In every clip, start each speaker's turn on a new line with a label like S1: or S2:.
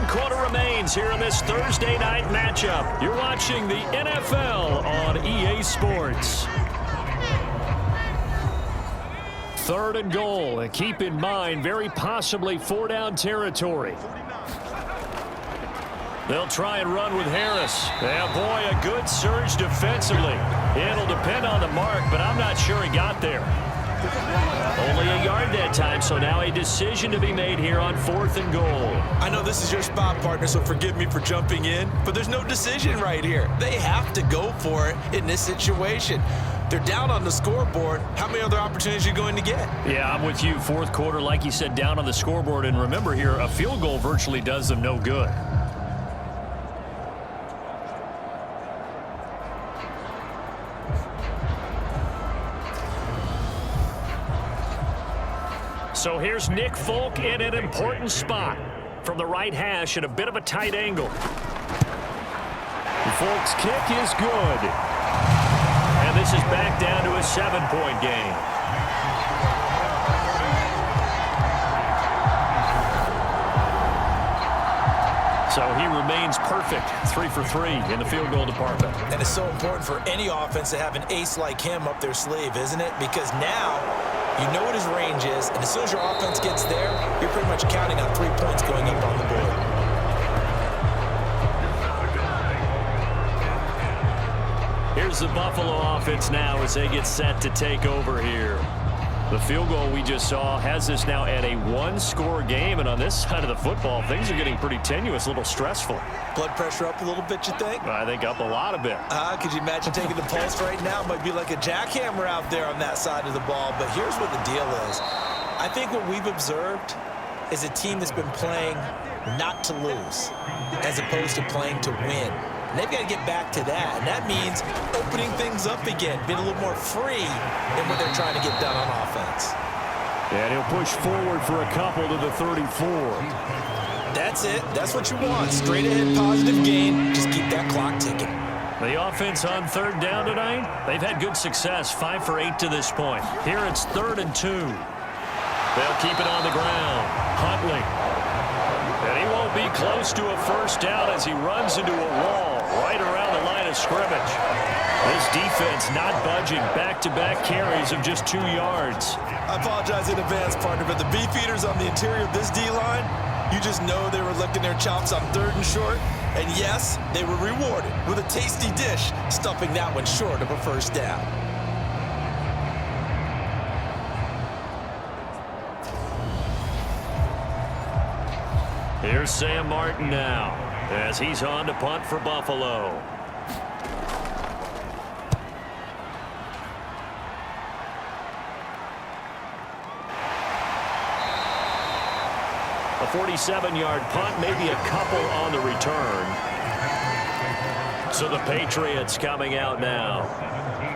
S1: Third quarter remains here in this Thursday night matchup. You're watching the NFL on EA Sports. Third and goal, and keep in mind, very possibly four-down territory. They'll try and run with Harris. Yeah, boy, a good surge defensively. It'll depend on the mark, but I'm not sure he got there. Only a yard that time, so now a decision to be made here on 4th and goal.
S2: I know this is your spot, partner, so forgive me for jumping in, but there's no decision right here. They have to go for it in this situation. They're down on the scoreboard. How many other opportunities are you going to get?
S1: Yeah, I'm with you. 4th quarter, like you said, down on the scoreboard. And remember here, a field goal virtually does them no good. So here's Nick Folk in an important spot from the right hash at a bit of a tight angle. Folk's kick is good. And this is back down to a 7-point game. So he remains perfect, 3 for 3 in the field goal department.
S2: And it's so important for any offense to have an ace like him up their sleeve, isn't it? Because now you know what his range is, and as soon as your offense gets there, you're pretty much counting on 3 points going up on the board.
S1: Here's the Buffalo offense now as they get set to take over here. The field goal we just saw has us now at a 1-score game, and on this side of the football, things are getting pretty tenuous, a little stressful.
S2: Blood pressure up a little bit, you think?
S1: I think up a lot of bit.
S2: Could you imagine taking the pulse right now? Might be like a jackhammer out there on that side of the ball, but here's what the deal is. I think what we've observed is a team that's been playing not to lose as opposed to playing to win. And they've got to get back to that, and that means opening things up again, being a little more free than what they're trying to get done on offense.
S1: And he'll push forward for a couple to the 34.
S2: That's it. That's what you want. Straight ahead positive gain. Just keep that clock ticking.
S1: The offense on 3rd down tonight, they've had good success, 5 for 8 to this point. Here it's 3rd and 2. They'll keep it on the ground. Huntley. And he won't be close to a first down as he runs into a wall right around the line of scrimmage. This defense not budging. Back-to-back carries of just 2 yards.
S2: I apologize in advance, partner, but the beef eaters on the interior of this D-line, you just know they were licking their chops on 3rd and short. And yes, they were rewarded with a tasty dish, stuffing that one short of a first down.
S1: Here's Sam Martin now as he's on to punt for Buffalo. A 47-yard punt, maybe a couple on the return. So the Patriots coming out now.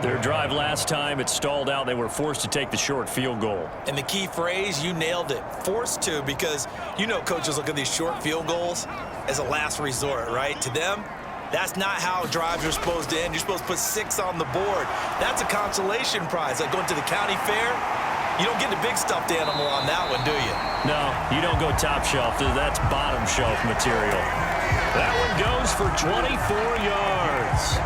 S1: Their drive last time, it stalled out. They were forced to take the short field goal.
S2: And the key phrase, you nailed it, forced to, because you know coaches look at these short field goals as a last resort, right? To them, that's not how drives are supposed to end. You're supposed to put 6 on the board. That's a consolation prize. Like going to the county fair, you don't get the big stuffed animal on that one, do you?
S1: No, you don't go top shelf. That's bottom shelf material. That one goes for 24 yards.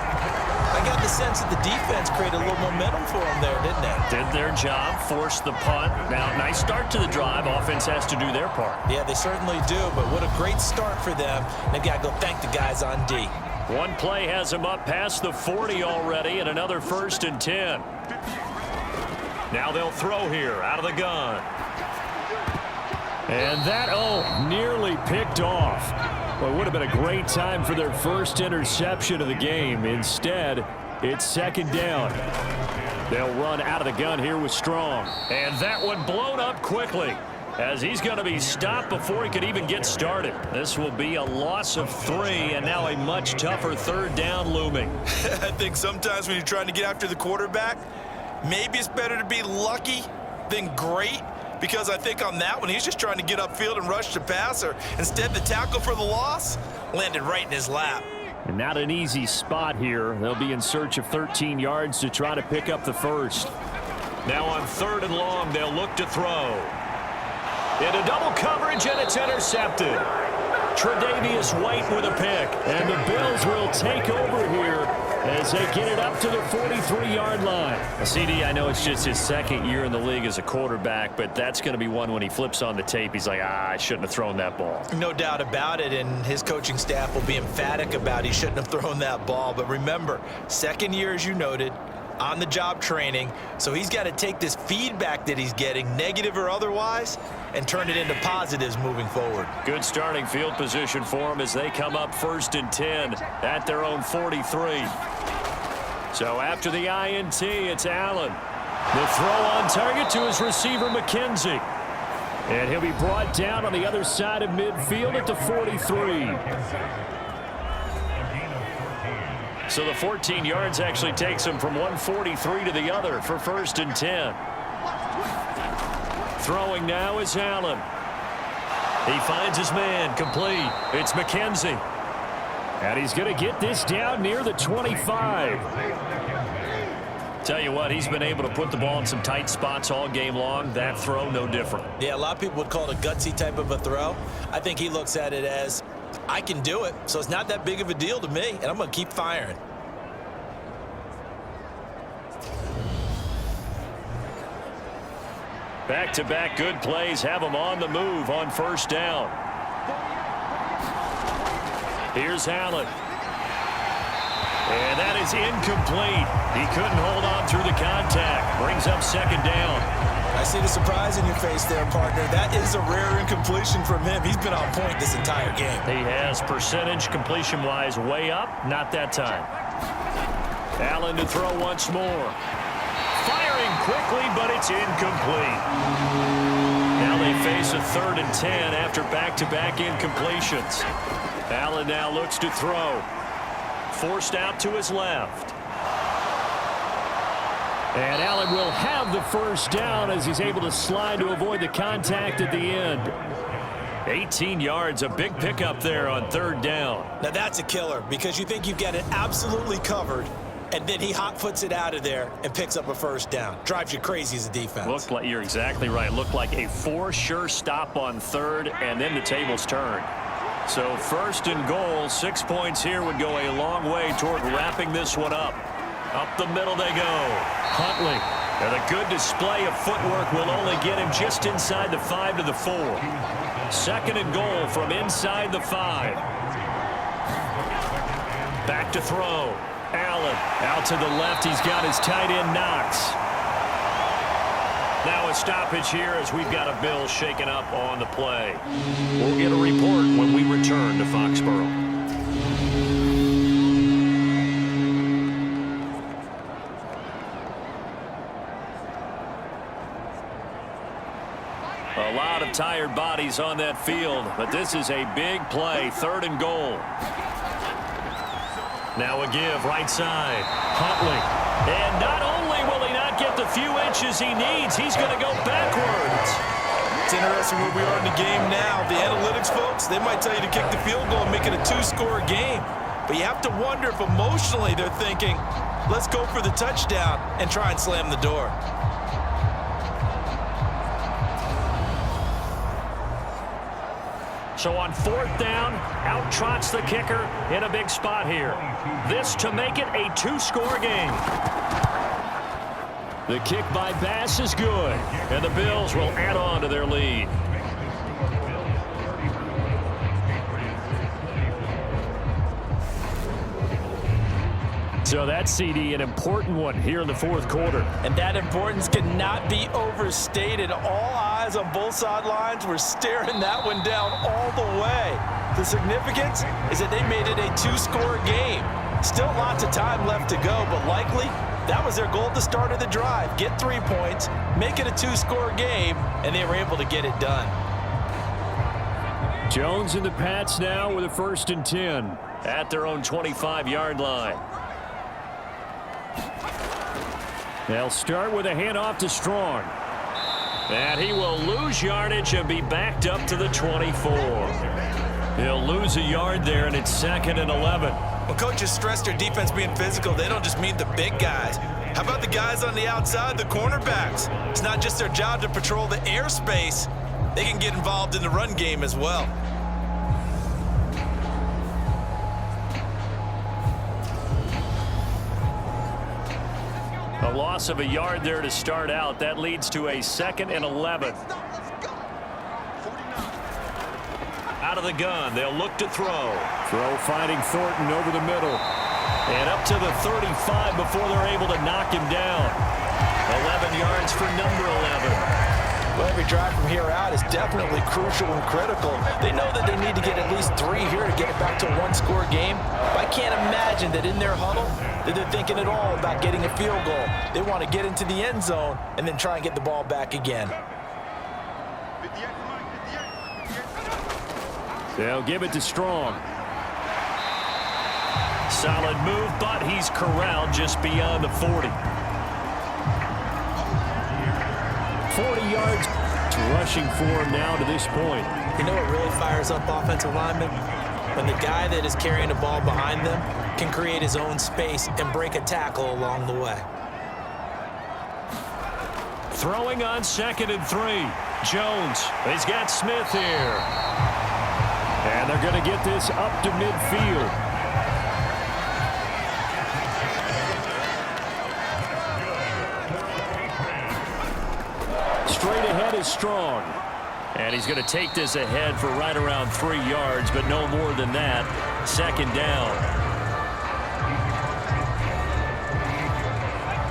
S2: I got the sense that the defense created a little momentum for them there, didn't they?
S1: Did their job, forced the punt. Now, nice start to the drive. Offense has to do their part.
S2: Yeah, they certainly do, but what a great start for them. They've got to go thank the guys on D.
S1: One play has them up past the 40 already, and another 1st and 10. Now they'll throw here out of the gun. And that, nearly picked off. Well, it would have been a great time for their first interception of the game. Instead, it's 2nd down. They'll run out of the gun here with Strong. And that one blown up quickly as he's going to be stopped before he could even get started. This will be a loss of 3, and now a much tougher 3rd down looming.
S2: I think sometimes when you're trying to get after the quarterback, maybe it's better to be lucky than great. Because I think on that one, he's just trying to get upfield and rush the passer. Instead, the tackle for the loss landed right in his lap.
S1: And not an easy spot here. They'll be in search of 13 yards to try to pick up the first. Now on 3rd and long, they'll look to throw. Into double coverage, and it's intercepted. Tre'Davious White with a pick. And the Bills will take over here as they get it up to the 43-yard line. CD, I know it's just his second year in the league as a quarterback, but that's going to be one when he flips on the tape. He's like, I shouldn't have thrown that ball.
S2: No doubt about it, and his coaching staff will be emphatic about he shouldn't have thrown that ball. But remember, second year, as you noted, on-the-job training, so he's got to take this feedback that he's getting, negative or otherwise, and turn it into positives moving forward. Good starting field position for him as they come up 1st and 10 at their own 43. So after the INT, it's Allen. The throw on target to his receiver, McKenzie. And he'll be brought down on the other side of midfield at the 43. So the 14 yards actually takes him from 143 to the other for 1st and 10. Throwing now is Allen. He finds his man, complete. It's McKenzie. And he's going to get this down near the 25. Tell you what, he's been able to put the ball in some tight spots all game long. That throw, no different. Yeah, a lot of people would call it a gutsy type of a throw. I think he looks at it as, I can do it, so it's not that big of a deal to me, and I'm going to keep firing. Back-to-back good plays have him on the move on 1st down. Here's Allen. And that is incomplete. He couldn't hold on through the contact. Brings up 2nd down. I see the surprise in your face there, partner. That is a rare incompletion from him. He's been on point this entire game. He has, percentage completion-wise way up. Not that time. Allen to throw once more. Firing quickly, but it's incomplete. Now they face a 3rd and 10 after back-to-back incompletions. Allen now looks to throw. Forced out to his left. And Allen will have the 1st down as he's able to slide to avoid the contact at the end. 18 yards, a big pickup there on 3rd down. Now that's a killer because you think you've got it absolutely covered, and then he hot-foots it out of there and picks up a 1st down. Drives you crazy as a defense. Looked like, you're exactly right. Looked like a for-sure stop on 3rd, and then the tables turned. So 1st and goal, 6 points here would go a long way toward wrapping this one up. Up the middle they go. Huntley. And a good display of footwork will only get him just inside the 5 to the 4. 2nd and goal from inside the 5. Back to throw. Allen out to the left. He's got his tight end Knox. Now a stoppage here as we've got a Bill shaken up on the play. We'll get a report when we return to Foxborough. A lot of tired bodies on that field, but this is a big play. 3rd and goal. Now a give right side. Huntley. And not only will he not get the few inches he needs, he's going to go backwards. It's interesting where we are in the game now. The analytics folks, they might tell you to kick the field goal and make it a 2-score game. But you have to wonder if emotionally they're thinking, let's go for the touchdown and try and slam the door. So on 4th down, out trots the kicker in a big spot here. This to make it a 2-score game. The kick by Bass is good, and the Bills will add on to their lead. So that's, CD, an important one here in the 4th quarter. And that importance cannot be overstated. All eyes on both sidelines were staring that one down all the way. The significance is that they made it a 2-score game. Still lots of time left to go, but likely that was their goal at the start of the drive. Get 3 points, make it a 2-score game, and they were able to get it done. Jones and the Pats now with a 1st and 10 at their own 25-yard line. They'll start with a handoff to Strong. And he will lose yardage and be backed up to the 24. He'll lose a yard there, and it's 2nd and 11. Well, coaches stress their defense being physical. They don't just mean the big guys. How about the guys on the outside, the cornerbacks? It's not just their job to patrol the airspace. They can get involved in the run game as well.
S1: loss of a yard there to start out. That leads to a 2nd and 11. Out of the gun, they'll look to throw. Throw finding Thornton over the middle. And up to the 35 before they're able to knock him down. 11 yards for number 11.
S2: Well, every drive from here out is definitely crucial and critical. They know that they need to get at least 3 here to get it back to a one-score game. But I can't imagine that in their huddle that they're thinking at all about getting a field goal. They want to get into the end zone and then try and get the ball back again.
S1: They'll give it to Strong. Solid move, but he's corralled just beyond the 40. 40 yards rushing for him now to this point.
S2: You know what really fires up offensive linemen? When the guy that is carrying the ball behind them can create his own space and break a tackle along the way.
S1: Throwing on 2nd and 3. Jones. He's got Smith here. And they're going to get this up to midfield. Straight ahead is Strong. And he's going to take this ahead for right around 3 yards, but no more than that. 2nd down.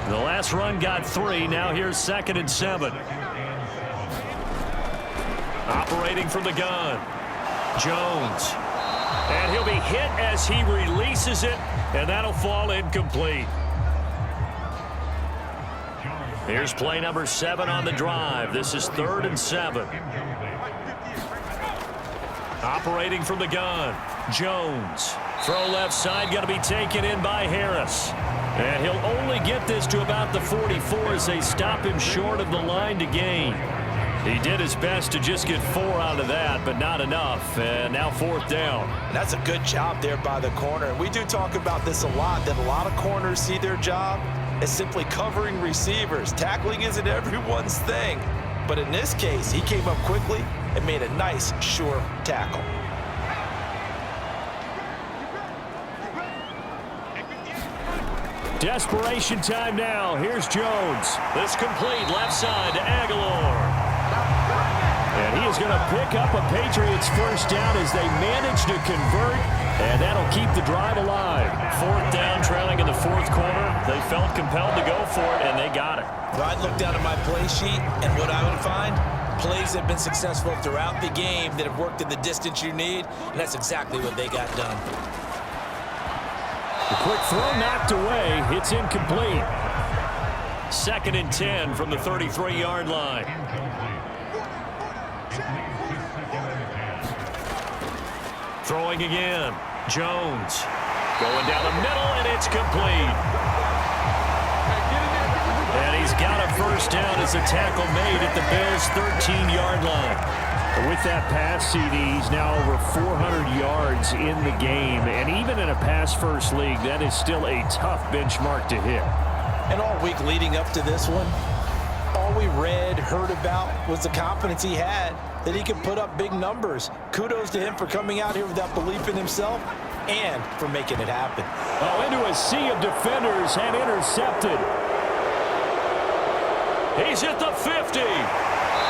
S1: The last run got 3. Now here's 2nd and 7. Operating from the gun. Jones. And he'll be hit as he releases it, and that'll fall incomplete. Here's play number 7 on the drive. This is 3rd and 7. Operating from the gun. Jones. Throw left side, going to be taken in by Harris. And he'll only get this to about the 44 as they stop him short of the line to gain. He did his best to just get 4 out of that, but not enough. And now 4th down.
S2: That's a good job there by the corner. We do talk about this a lot, that a lot of corners see their job as simply covering receivers. Tackling isn't everyone's thing. But in this case, he came up quickly and made a nice, sure tackle.
S1: Desperation time now. Here's Jones. This complete left side to Aguilar. And he is going to pick up a Patriots first down as they manage to convert, and that'll keep the drive alive. 4th down, trailing in the 4th quarter. They felt compelled to go for it, and they got it.
S2: Well, I'd look down at my play sheet, and what I would find, plays that have been successful throughout the game that have worked in the distance you need, and that's exactly what they got done.
S1: The quick throw knocked away. It's incomplete. 2nd and 10 from the 33-yard line. Throwing again. Jones. Going down the middle, and it's complete. And he's got a first down as a tackle made at the Bills' 13-yard line. With that pass, CD, he's now over 400 yards in the game. And even in a pass-first league, that is still a tough benchmark to hit.
S2: And all week leading up to this one, all we read, heard about was the confidence he had that he could put up big numbers. Kudos to him for coming out here with that belief in himself and for making it happen.
S1: Oh, into a sea of defenders and intercepted. He's at the 50.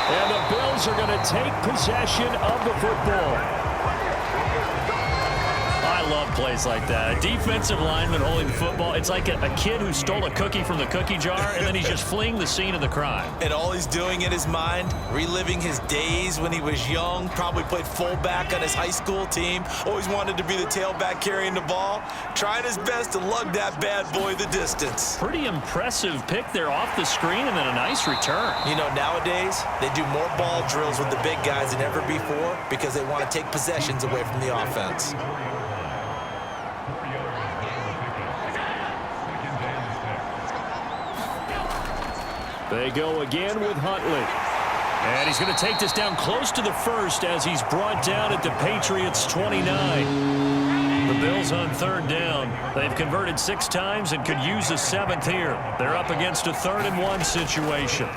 S1: And the Bills are going to take possession of the football. I love plays like that. A defensive lineman holding the football. It's like a kid who stole a cookie from the cookie jar, and then he's just fleeing the scene of the crime.
S2: And all he's doing in his mind, reliving his days when he was young, probably played fullback on his high school team, always wanted to be the tailback carrying the ball, trying his best to lug that bad boy the distance.
S1: Pretty impressive pick there off the screen, and then a nice return.
S2: You know, nowadays, they do more ball drills with the big guys than ever before because they want to take possessions away from the offense.
S1: They go again with Huntley. And he's going to take this down close to the first as he's brought down at the Patriots' 29. The Bills on 3rd down. They've converted 6 times and could use a 7th here. They're up against a 3rd and 1 situation.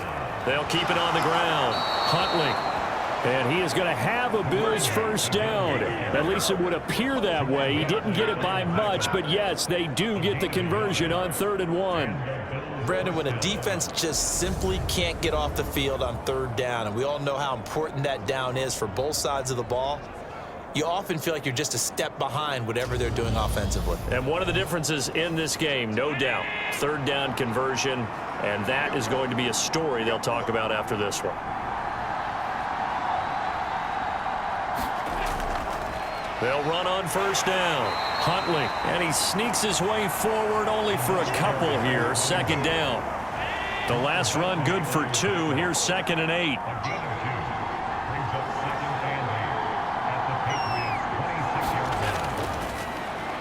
S1: They'll keep it on the ground. Huntley. And he is going to have a Bills first down. At least it would appear that way. He didn't get it by much, but yes, they do get the conversion on 3rd and 1.
S2: Brandon, when a defense just simply can't get off the field on third down, and we all know how important that down is for both sides of the ball, you often feel like you're just a step behind whatever they're doing offensively.
S1: And one of the differences in this game, no doubt, third down conversion, and that is going to be a story they'll talk about after this one. They'll run on first down. Huntley, and he sneaks his way forward only for a couple here. Second down. The last run good for 2. Here's 2nd and 8.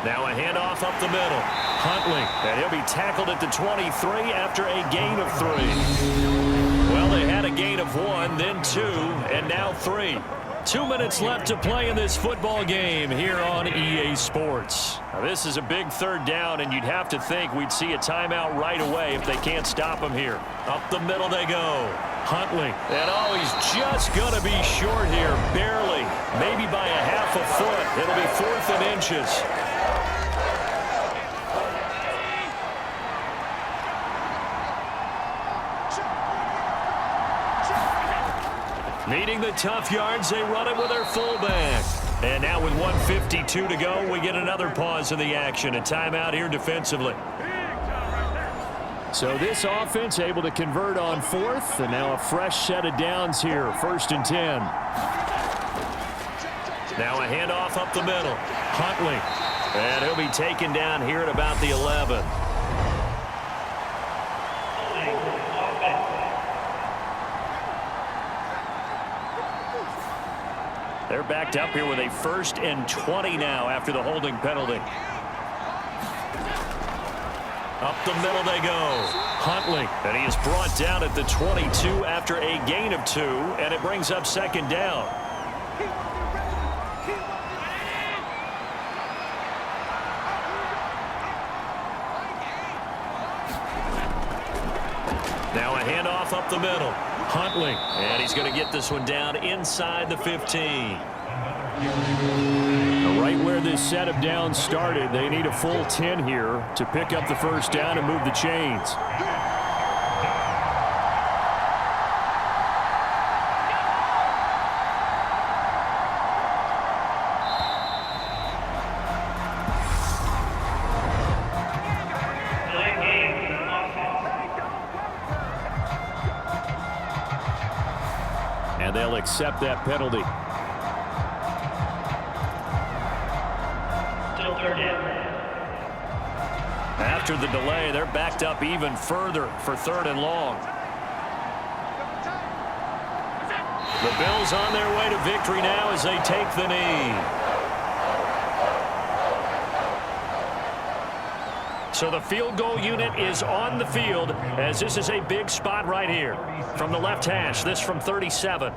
S1: Now a handoff up the middle. Huntley, and he'll be tackled at the 23 after a gain of 3. Well, they had a gain of 1, then 2, and now 3. 2 minutes left to play in this football game here on EA Sports. Now, this is a big third down, and you'd have to think we'd see a timeout right away if they can't stop him here. Up the middle they go. Huntley, and oh, he's just going to be short here, barely, maybe by a half a foot. It'll be 4th and inches. Needing the tough yards, they run it with their fullback. And now with 1:52 to go, we get another pause in the action. A timeout here defensively. So this offense able to convert on 4th, and now a fresh set of downs here. 1st and 10. Now a handoff up the middle. Huntley. And he'll be taken down here at about the 11. They're backed up here with a 1st and 20 now after the holding penalty. Up the middle they go. Huntley, and he is brought down at the 22 after a gain of 2, and it brings up 2nd down. Now a handoff up the middle. Huntley, and he's going to get this one down inside the 15. Right where this set of downs started, they need a full 10 here to pick up the first down and move the chains. And they'll accept that penalty.
S3: Still third down.
S1: After the delay, they're backed up even further for 3rd and long. The Bills on their way to victory now as they take the knee. So the field goal unit is on the field as this is a big spot right here. From the left hash, this from 37.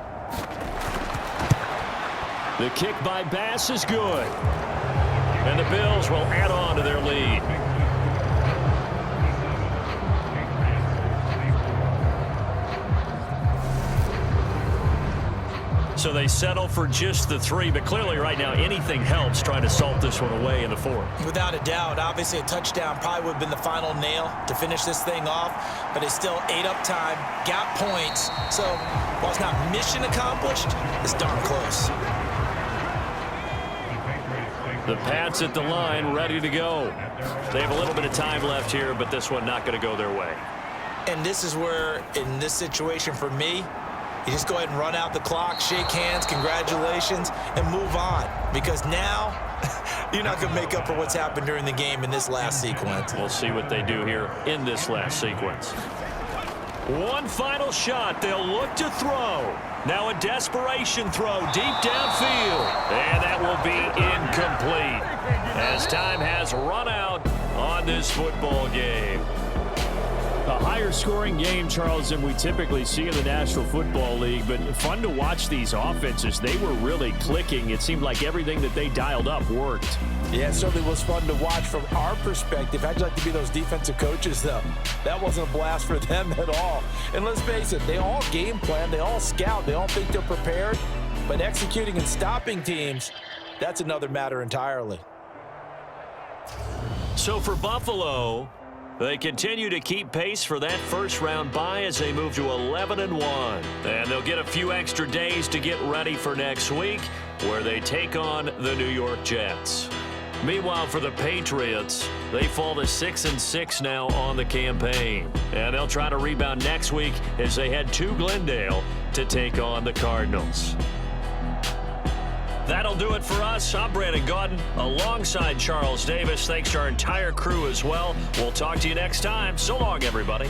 S1: The kick by Bass is good. And the Bills will add on to their lead. So they settle for just the 3, but clearly right now anything helps trying to salt this one away in the 4th.
S2: Without a doubt, obviously a touchdown probably would have been the final nail to finish this thing off, but it's still ate up time, got points. So while it's not mission accomplished, it's darn close.
S1: The Pats at the line ready to go. They have a little bit of time left here, but this one not going to go their way.
S2: And this is where, in this situation for me, you just go ahead and run out the clock, shake hands, congratulations, and move on. Because now, you're not going to make up for what's happened during the game in this last sequence.
S1: We'll see what they do here in this last sequence. One final shot. They'll look to throw. Now a desperation throw deep downfield. And that will be incomplete as time has run out on this football game. A higher scoring game, Charles, than we typically see in the National Football League, but fun to watch these offenses. They were really clicking. It seemed like everything that they dialed up worked.
S2: Yeah, it certainly was fun to watch from our perspective. How'd you like to be those defensive coaches, though? That wasn't a blast for them at all. And let's face it, they all game plan, they all scout, they all think they're prepared, but executing and stopping teams, that's another matter entirely.
S1: So for Buffalo, They continue to keep pace for that first-round bye as they move to 11-1. And they'll get a few extra days to get ready for next week, where they take on the New York Jets. Meanwhile, for the Patriots, they fall to 6-6 now on the campaign. And they'll try to rebound next week as they head to Glendale to take on the Cardinals. That'll do it for us. I'm Brandon Gaudin alongside Charles Davis. Thanks to our entire crew as well. We'll talk to you next time. So long, everybody.